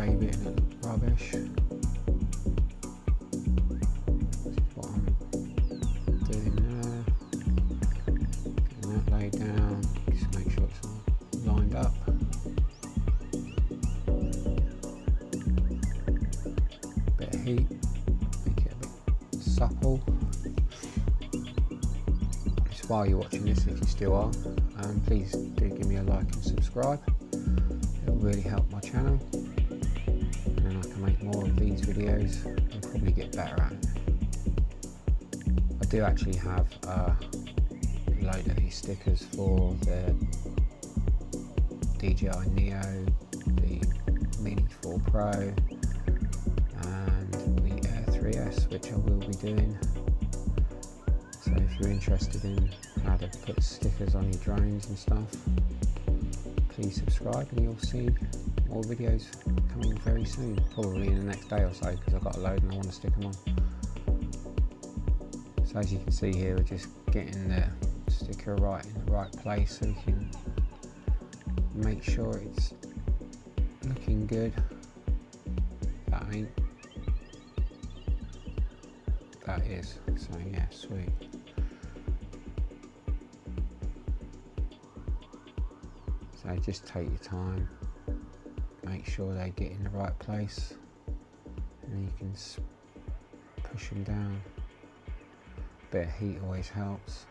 grey bit and it looked rubbish. What I'm doing there, getting that laid down, just make sure it's all lined up. Bit of heat, make it a bit supple. Just while you're watching this, if you still are, please do give me a like and subscribe. It'll really help my channel, and then I can make more of these videos and probably get better at it. I do actually have a load of these stickers for the DJI Neo, the Mini 4 Pro and the Air 3S, which I will be doing. So if you're interested in how to put stickers on your drones and stuff, please subscribe and you'll see more videos coming very soon, probably in the next day or so, because I've got a load and I want to stick them on. So as you can see here, we're just getting the sticker right in the right place so we can make sure it's looking good. That ain't. That is. So yeah, sweet. So just take your time, make sure they get in the right place, and then you can push them down. A bit of heat always helps.